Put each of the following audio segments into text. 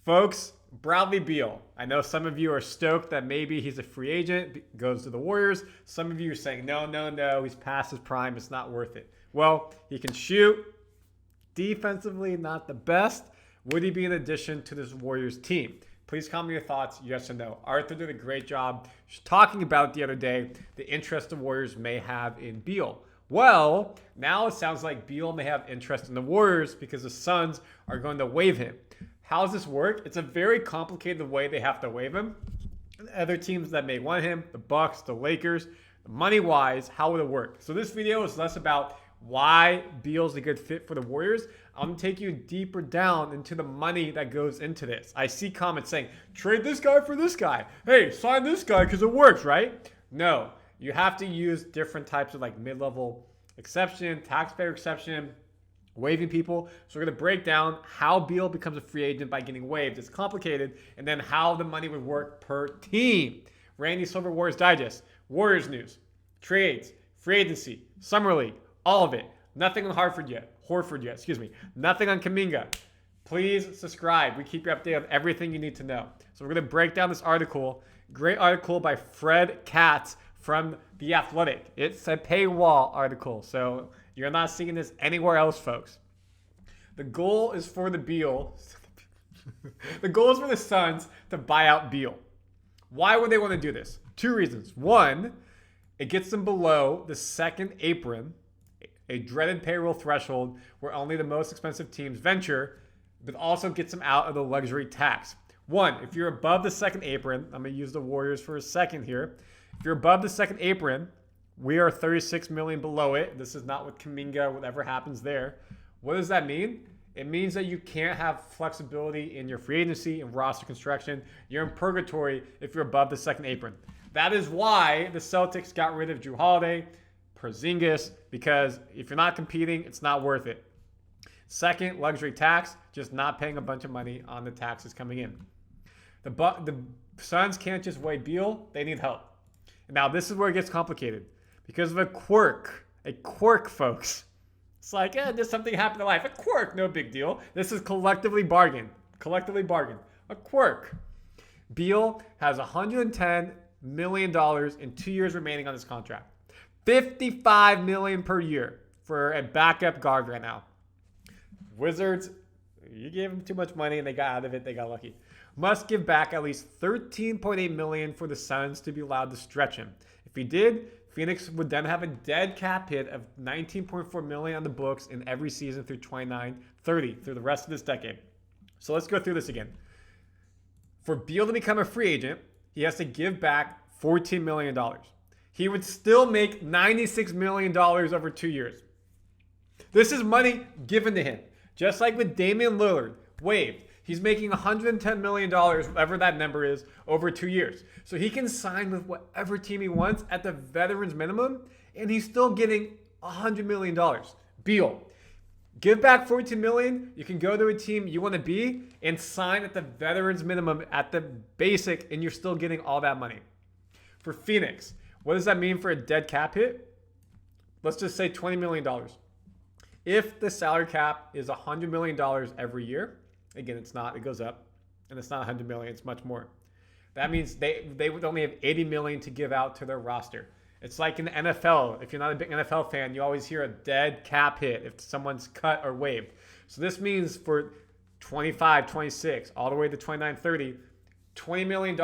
Folks, Bradley Beal. I know some of you are stoked that maybe he's a free agent, goes to the Warriors. Some of you are saying, no, he's past his prime. It's not worth it. Well, he can shoot. Defensively, not the best. Would he be an addition to this Warriors team? Please comment your thoughts, yes or no. Arthur did a great job talking about the other day the interest the Warriors may have in Beal. Well, now it sounds like Beal may have interest in the Warriors because the Suns are going to waive him. How does this work? It's a very complicated way they have to waive him. Other teams that may want him, the Bucks, the Lakers, money-wise, how would it work? So this video is less about why Beal's a good fit for the Warriors. I'm going to take you deeper down into the money that goes into this. I see comments saying, trade this guy for this guy. Hey, sign this guy because it works, right? No, you have to use different types of like mid-level exception, taxpayer exception, waiving people. So we're going to break down how Beal becomes a free agent by getting waived. It's complicated. And then how the money would work per team. Randy Silver Warriors Digest, Warriors news, trades, free agency, summer league, all of it. Nothing on Horford yet. Nothing on Kuminga. Please subscribe. We keep you updated on everything you need to know. So we're going to break down this article. Great article by Fred Katz from The Athletic. It's a paywall article, so you're not seeing this anywhere else, folks. The goal is for the Suns to buy out Beal. Why would they want to do this? Two reasons. One, it gets them below the second apron, a dreaded payroll threshold where only the most expensive teams venture, but also gets them out of the luxury tax. One, if you're above the second apron, I'm going to use the Warriors for a second here. If you're above the second apron, we are $36 million below it. This is not with Kuminga, whatever happens there. What does that mean? It means that you can't have flexibility in your free agency and roster construction. You're in purgatory if you're above the second apron. That is why the Celtics got rid of Jrue Holiday, Porzingis, because if you're not competing, it's not worth it. Second, luxury tax, just not paying a bunch of money on the taxes coming in. The Suns can't just waive Beal. They need help. Now, this is where it gets complicated. Because of a quirk, folks. It's like, there's something happened in life. A quirk, no big deal. This is collectively bargained. A quirk. Beal has $110 million in 2 years remaining on his contract. $55 million per year for a backup guard right now. Wizards, you gave them too much money and they got out of it. They got lucky. Must give back at least $13.8 million for the Suns to be allowed to stretch him. If he did, Phoenix would then have a dead cap hit of $19.4 million on the books in every season through 29-30, through the rest of this decade. So let's go through this again. For Beal to become a free agent, he has to give back $14 million. He would still make $96 million over 2 years. This is money given to him. Just like with Damian Lillard, waived. He's making $110 million, whatever that number is, over 2 years. So he can sign with whatever team he wants at the veterans minimum, and he's still getting $100 million. Beal, give back $14 million. You can go to a team you want to be and sign at the veterans minimum at the basic, and you're still getting all that money. For Phoenix, what does that mean for a dead cap hit? Let's just say $20 million. If the salary cap is $100 million every year, again, it's not, it goes up, and it's not $100 million, it's much more. That means they would only have $80 million to give out to their roster. It's like in the NFL. If you're not a big NFL fan, you always hear a dead cap hit if someone's cut or waived. So this means for 25, 26, all the way to 29, 30, $20 million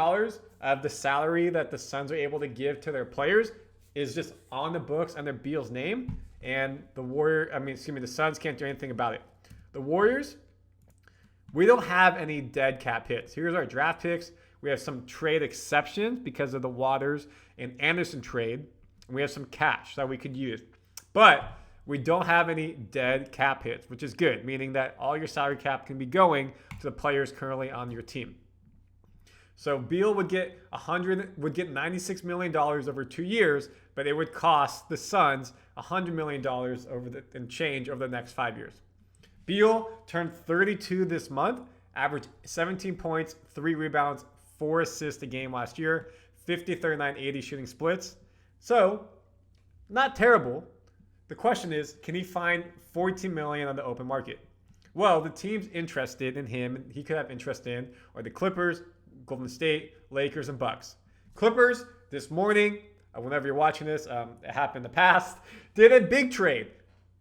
of the salary that the Suns are able to give to their players is just on the books under Beal's name, and the Suns can't do anything about it. The Warriors, we don't have any dead cap hits. Here's our draft picks. We have some trade exceptions because of the Waters and Anderson trade. And we have some cash that we could use. But we don't have any dead cap hits, which is good, meaning that all your salary cap can be going to the players currently on your team. So Beal would get $96 million over 2 years, but it would cost the Suns $100 million and change over the next 5 years. Beal turned 32 this month, averaged 17 points, 3 rebounds, 4 assists a game last year, 50, 39, 80 shooting splits. So, not terrible. The question is, can he find $14 million on the open market? Well, the teams interested in him, and he could have interest in, are the Clippers, Golden State, Lakers, and Bucks. Clippers, this morning, whenever you're watching this, it happened in the past, did a big trade.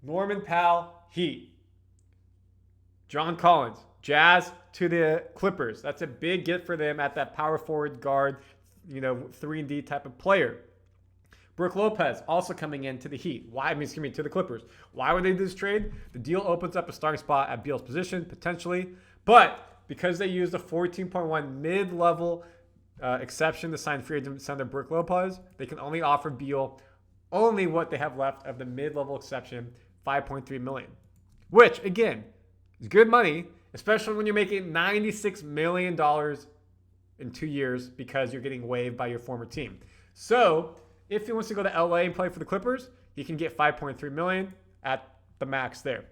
Norman Powell, Heat. John Collins, Jazz to the Clippers. That's a big get for them at that power forward guard, 3-and-D type of player. Brook Lopez also coming in to the Heat. To the Clippers. Why would they do this trade? The deal opens up a starting spot at Beal's position, potentially. But because they used a 14.1 mid-level exception to sign free agent center Brook Lopez, they can only offer Beal only what they have left of the mid-level exception, $5.3 million. Which, again, is good money, especially when you're making $96 million in 2 years because you're getting waived by your former team. So if he wants to go to LA and play for the Clippers, he can get $5.3 million at the max there.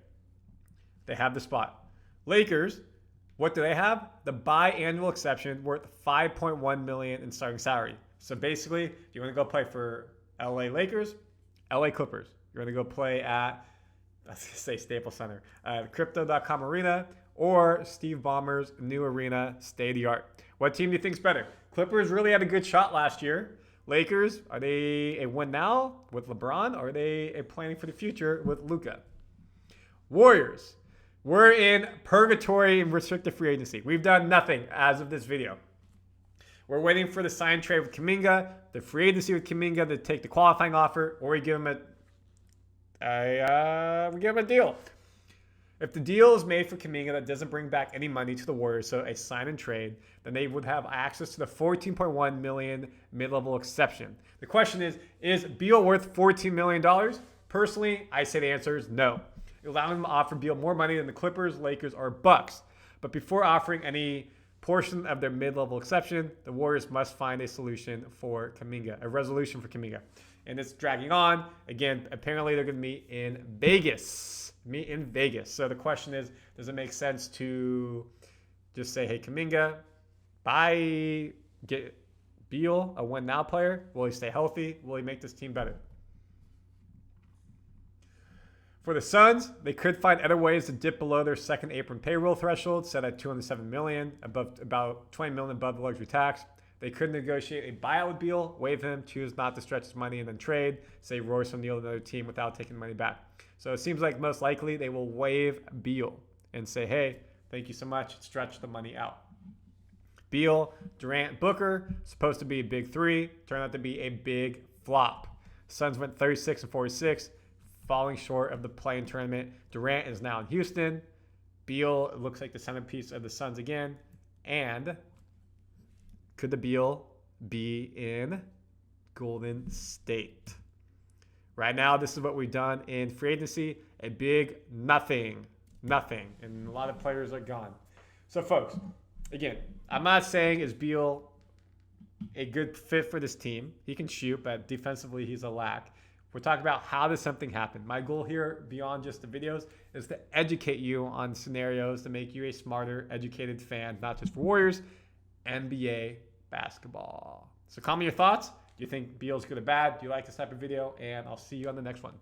They have the spot. Lakers, what do they have? The biannual exception worth $5.1 million in starting salary. So basically, if you want to go play for LA Lakers, LA Clippers. You're going to go play at, let's say Staples Center, Crypto.com Arena, or Steve Ballmer's new arena, state of the art. What team do you think is better? Clippers really had a good shot last year. Lakers, are they a win now with LeBron, or are they a planning for the future with Luka? Warriors, we're in purgatory and restricted free agency. We've done nothing as of this video. We're waiting for the sign trade with Kuminga, the free agency with Kuminga to take the qualifying offer, or we give him a deal. If the deal is made for Kuminga that doesn't bring back any money to the Warriors, so a sign and trade, then they would have access to the $14.1 million mid-level exception. The question is Beal worth $14 million? Personally, I say the answer is no. Allowing them to offer Beal more money than the Clippers, Lakers, or Bucks. But before offering any portion of their mid-level exception, the Warriors must find a solution for Kuminga, a resolution for Kuminga. And it's dragging on. Again, apparently they're going to meet in Vegas. So the question is, does it make sense to just say, hey, Kuminga, get Beal, a win-now player? Will he stay healthy? Will he make this team better? For the Suns, they could find other ways to dip below their second apron payroll threshold, set at $207 million, about $20 million above the luxury tax. They could negotiate a buyout with Beal, waive him, choose not to stretch his money, and then trade, say Royce O'Neal to another team without taking the money back. So it seems like most likely they will waive Beal and say, hey, thank you so much, stretch the money out. Beal, Durant, Booker, supposed to be a big three, turned out to be a big flop. Suns went 36-46, falling short of the play-in tournament. Durant is now in Houston. Beal looks like the centerpiece of the Suns again. And could the Beal be in Golden State? Right now, this is what we've done in free agency. A big nothing. And a lot of players are gone. So, folks, again, I'm not saying is Beal a good fit for this team. He can shoot, but defensively, he's a lack. We're talking about how does something happen. My goal here, beyond just the videos, is to educate you on scenarios to make you a smarter, educated fan, not just for Warriors, NBA basketball. So comment your thoughts. Do you think Beal's good or bad? Do you like this type of video? And I'll see you on the next one.